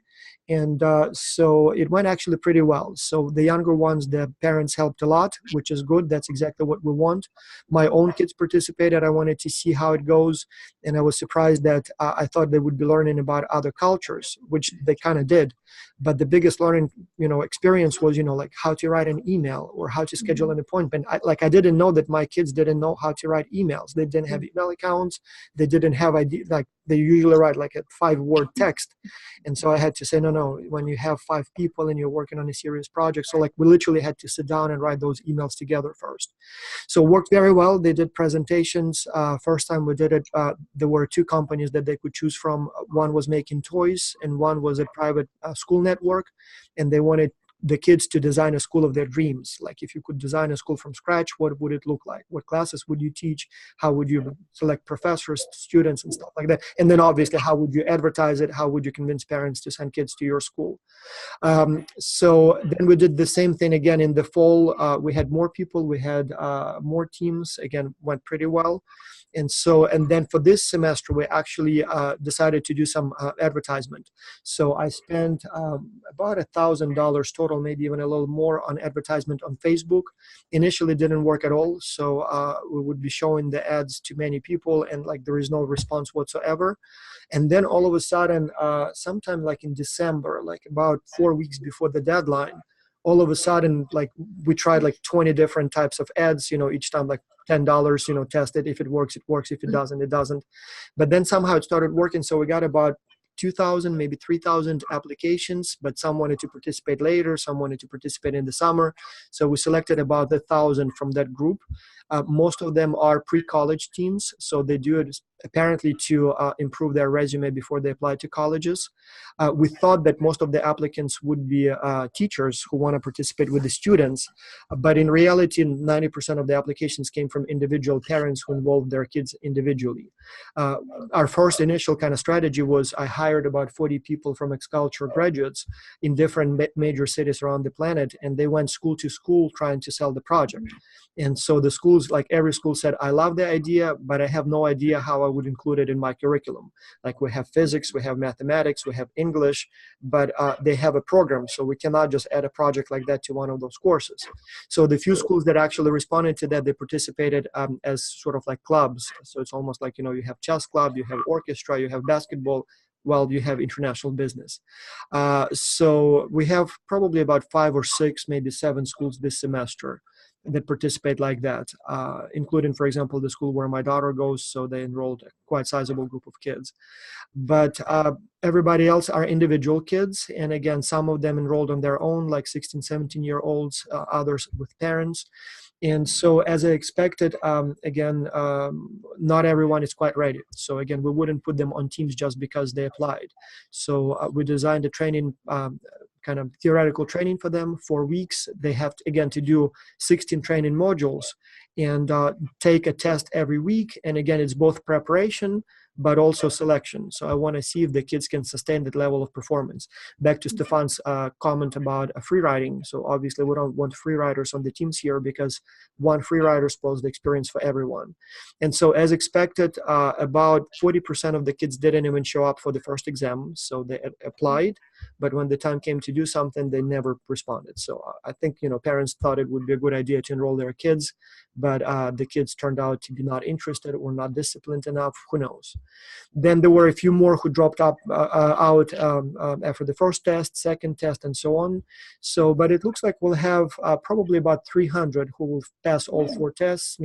And so it went actually pretty well. So the younger ones, the parents helped a lot, which is good. That's exactly what we want. My own kids participated. I wanted to see how it goes. And I was surprised that I thought they would be learning about other cultures, which they kind of did. But the biggest learning, experience was, like how to write an email or how to schedule an appointment. I didn't know that my kids didn't know how to write emails. They didn't have email accounts. They didn't have ID. Like they usually write like a 5-word text. And so I had to say, no, when you have 5 people and you're working on a serious project. So like we literally had to sit down and write those emails together first. So it worked very well. They did presentations. First time we did it, there were 2 companies that they could choose from. One was making toys and one was a private school network. And they wanted the kids to design a school of their dreams. Like if you could design a school from scratch, what would it look like? What classes would you teach? How would you select professors, students, and stuff like that? And then obviously, how would you advertise it? How would you convince parents to send kids to your school? So then we did the same thing again in the fall. We had more people, we had more teams, again, went pretty well. And then for this semester, we actually decided to do some advertisement. So I spent about $1,000 total, maybe even a little more, on advertisement on Facebook. Initially didn't work at all. So we would be showing the ads to many people and like there is no response whatsoever. And then all of a sudden, sometime like in December, like about 4 weeks before the deadline, all of a sudden, like we tried like 20 different types of ads, each time like $10, test it. If it works, it works. If it doesn't, it doesn't. But then somehow it started working. So we got about 2,000, maybe 3,000 applications, but some wanted to participate later, some wanted to participate in the summer. So we selected about 1,000 from that group. Most of them are pre-college teens, so they do it apparently to improve their resume before they apply to colleges. We thought that most of the applicants would be teachers who want to participate with the students, but in reality, 90% of the applications came from individual parents who involved their kids individually. Our first initial kind of strategy was I hired about 40 people from XCulture graduates in different major cities around the planet, and they went school to school trying to sell the project. And so the schools schools, like every school said, I love the idea, but I have no idea how I would include it in my curriculum. Like we have physics, we have mathematics, we have English, but they have a program, so we cannot just add a project like that to one of those courses. So the few schools that actually responded to that, they participated as sort of like clubs. So it's almost like, you have chess club, you have orchestra, you have basketball, well, you have international business. So we have probably about 5 or 6, maybe 7 schools this semester that participate like that, including, for example, the school where my daughter goes. So they enrolled a quite sizable group of kids. But everybody else are individual kids. And again, some of them enrolled on their own, like 16, 17-year-olds, others with parents. And so as I expected, not everyone is quite ready. So again, we wouldn't put them on teams just because they applied. So we designed a training, kind of theoretical training for them, 4 weeks. They have to, again, to do 16 training modules and take a test every week. And again, it's both preparation, but also selection. So I want to see if the kids can sustain that level of performance. Back to Stefan's comment about free riding. So obviously we don't want free riders on the teams here because one free rider spoils the experience for everyone. And so as expected, about 40% of the kids didn't even show up for the first exam. So they applied, but when the time came to do something, they never responded. So I think, parents thought it would be a good idea to enroll their kids, but the kids turned out to be not interested or not disciplined enough. Who knows? Then there were a few more who dropped out after the first test, second test, and so on. So, but it looks like we'll have probably about 300 who will pass all 4 tests,